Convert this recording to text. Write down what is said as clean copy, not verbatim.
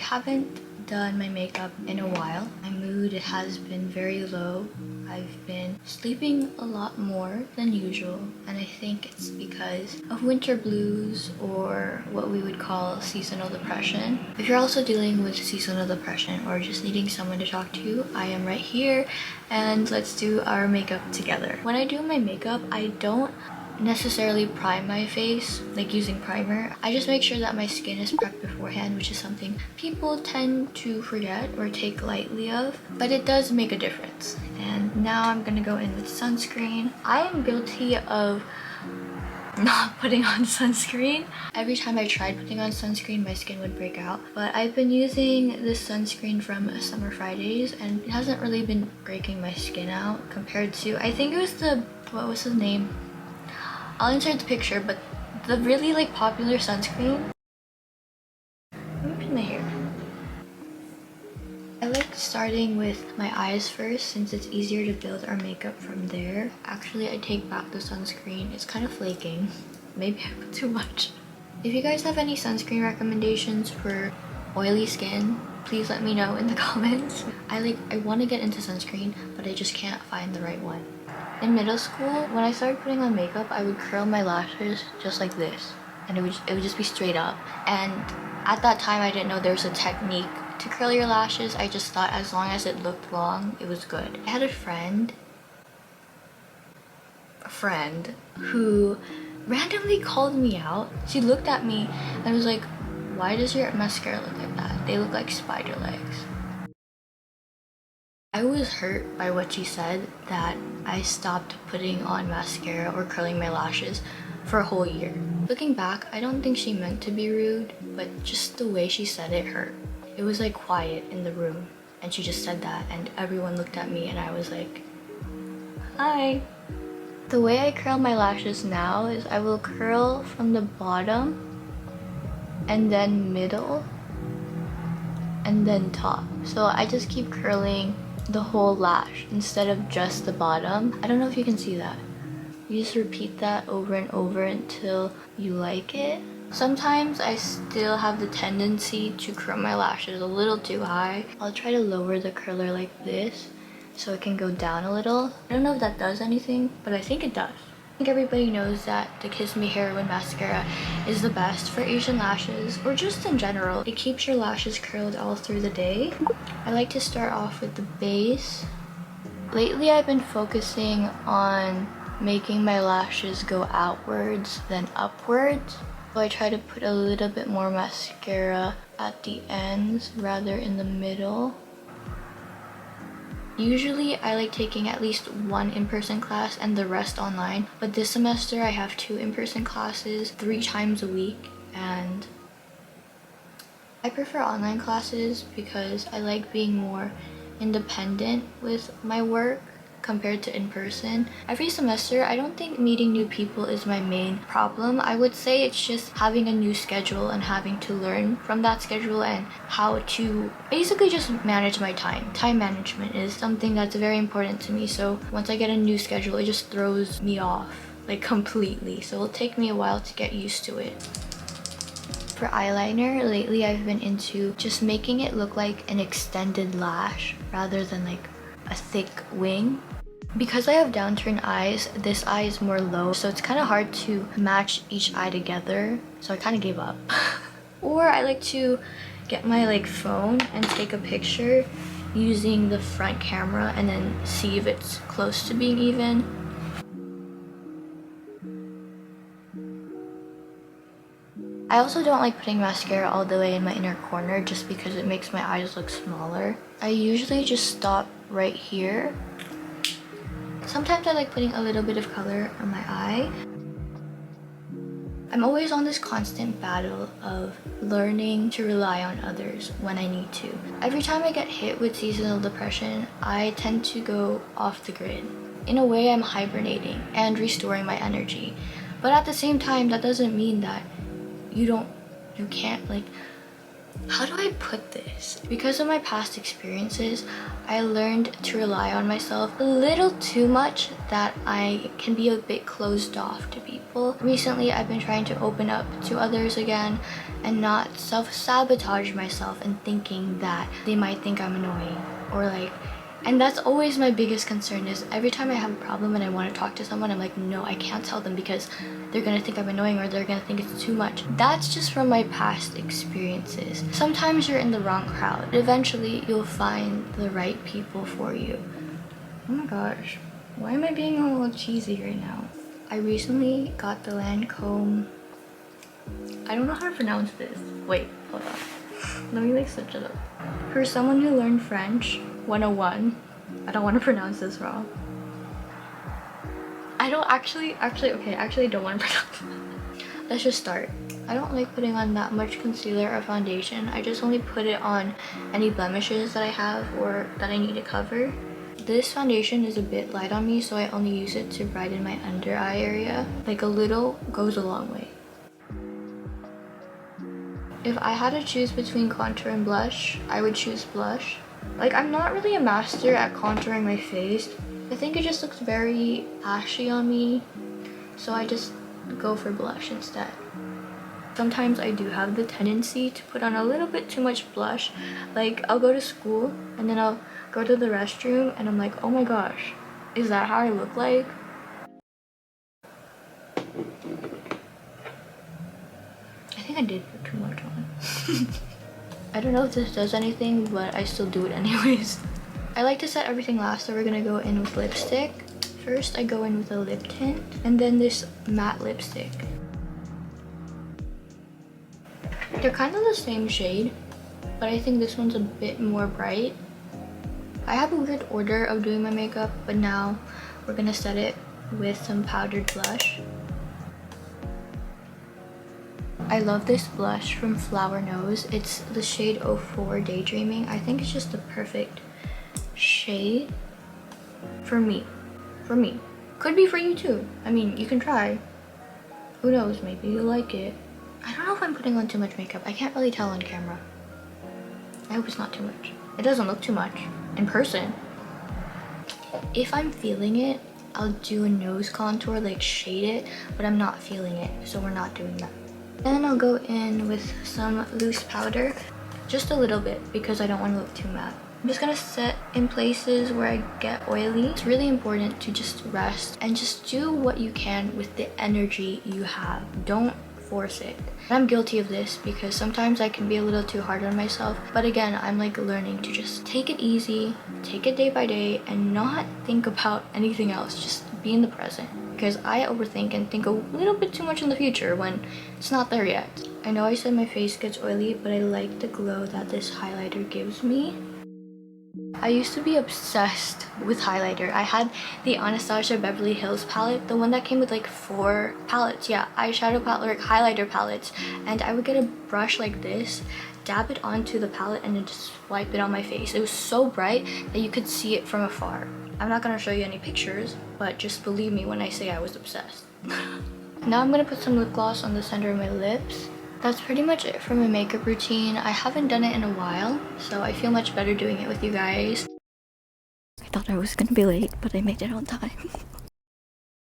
haven't done my makeup in a while. My mood has been very low. I've been sleeping a lot more than usual, and I think it's because of winter blues, or what we would call seasonal depression. If you're also dealing with seasonal depression or just needing someone to talk to, I am right here, and let's do our makeup together. When I do my makeup, I don't necessarily prime my face like using primer. I just make sure that my skin is prepped beforehand, which is something people tend to forget or take lightly of, but it does make a difference. And now I'm gonna go in with sunscreen. I am guilty of not putting on sunscreen. Every time I tried putting on sunscreen, my skin would break out, but I've been using this sunscreen from Summer Fridays and it hasn't really been breaking my skin out compared to, I think it was what was his name? I'll insert the picture, but the really like popular sunscreen. Let me pin my hair. I like starting with my eyes first since it's easier to build our makeup from there. Actually, I take back the sunscreen. It's kind of flaking. Maybe I put too much. If you guys have any sunscreen recommendations for oily skin, please let me know in the comments. I want to get into sunscreen, but I just can't find the right one. In middle school, when I started putting on makeup, I would curl my lashes just like this, and it would just be straight up. And at that time, I didn't know there was a technique to curl your lashes. I just thought as long as it looked long, it was good. I had a friend who randomly called me out. She looked at me and was like, "Why does your mascara look like that? They look like spider legs." I was hurt by what she said, that I stopped putting on mascara or curling my lashes for a whole year. Looking back, I don't think she meant to be rude, but just the way she said it hurt. It was like quiet in the room, and she just said that, and everyone looked at me and I was like, "Hi." The way I curl my lashes now is I will curl from the bottom, and then middle, and then top. So I just keep curling the whole lash instead of just the bottom. I don't know if you can see that. You just repeat that over and over until you like it. Sometimes I still have the tendency to curl my lashes a little too high. I'll try to lower the curler like this so it can go down a little. I don't know if that does anything, but I think it does. I think everybody knows that the Kiss Me Heroin mascara is the best for Asian lashes, or just in general. It keeps your lashes curled all through the day. I like to start off with the base. Lately, I've been focusing on making my lashes go outwards than upwards. So I try to put a little bit more mascara at the ends rather in the middle. Usually, I like taking at least one in-person class and the rest online, but this semester I have 2 in-person classes 3 times a week, and I prefer online classes because I like being more independent with my work compared to in-person. Every semester, I don't think meeting new people is my main problem. I would say it's just having a new schedule and having to learn from that schedule and how to basically just manage my time. Time management is something that's very important to me, so once I get a new schedule, it just throws me off like completely. So it'll take me a while to get used to it. For eyeliner, lately I've been into just making it look like an extended lash rather than like a thick wing. Because I have downturned eyes, this eye is more low, so it's kind of hard to match each eye together, so I kind of gave up. Or I like to get my phone and take a picture using the front camera and then see if it's close to being even. I also don't like putting mascara all the way in my inner corner just because it makes my eyes look smaller. I usually just stop right here. Sometimes I like putting a little bit of color on my eye. I'm always on this constant battle of learning to rely on others when I need to. Every time I get hit with seasonal depression, I tend to go off the grid. In a way, I'm hibernating and restoring my energy. But at the same time, that doesn't mean that you can't How do I put this? Because of my past experiences, I learned to rely on myself a little too much, that I can be a bit closed off to people. Recently, I've been trying to open up to others again and not self-sabotage myself and thinking that they might think I'm annoying or like. And that's always my biggest concern, is every time I have a problem and I want to talk to someone, I'm like, no, I can't tell them because they're gonna think I'm annoying or they're gonna think it's too much. That's just from my past experiences. Sometimes you're in the wrong crowd. Eventually, you'll find the right people for you. Oh my gosh, why am I being a little cheesy right now? I recently got the Lancome. I don't know how to pronounce this. Wait, hold on. Let me like search it up. For someone who learned French 101, I don't want to pronounce this wrong. I don't actually don't want to pronounce it. Let's just start. I don't like putting on that much concealer or foundation. I just only put it on any blemishes that I have or that I need to cover. This foundation is a bit light on me, so I only use it to brighten my under eye area. Like a little goes a long way. If I had to choose between contour and blush, I would choose blush. Like, I'm not really a master at contouring my face. I think it just looks very ashy on me, so I just go for blush instead. Sometimes I do have the tendency to put on a little bit too much blush. Like, I'll go to school and then I'll go to the restroom and I'm like, oh my gosh, is that how I look like? I think I did put too much on. I don't know if this does anything, but I still do it anyways. I like to set everything last, so we're gonna go in with lipstick. First, I go in with a lip tint, and then this matte lipstick. They're kind of the same shade, but I think this one's a bit more bright. I have a weird order of doing my makeup, but now we're gonna set it with some powdered blush. I love this blush from Flower Nose. It's the shade 04 Daydreaming. I think it's just the perfect shade for me. For me. Could be for you too. I mean, you can try. Who knows, maybe you'll like it. I don't know if I'm putting on too much makeup. I can't really tell on camera. I hope it's not too much. It doesn't look too much in person. If I'm feeling it, I'll do a nose contour, like shade it, but I'm not feeling it, so we're not doing that. Then I'll go in with some loose powder, just a little bit because I don't want to look too matte. I'm just gonna set in places where I get oily. It's really important to just rest and just do what you can with the energy you have. Don't force it. And I'm guilty of this because sometimes I can be a little too hard on myself. But again, I'm like learning to just take it easy, take it day by day, and not think about anything else. Just be in the present. Because I overthink and think a little bit too much in the future when it's not there yet. I know I said my face gets oily, but I like the glow that this highlighter gives me. I used to be obsessed with highlighter. I had the Anastasia Beverly Hills palette, the one that came with like 4 palettes, yeah, eyeshadow palette, like highlighter palettes, and I would get a brush like this, dab it onto the palette, and then just swipe it on my face. It was so bright that you could see it from afar. I'm not gonna show you any pictures, but just believe me when I say I was obsessed. Now I'm gonna put some lip gloss on the center of my lips. That's pretty much it for my makeup routine. I haven't done it in a while, so I feel much better doing it with you guys. I thought I was gonna be late, but I made it on time.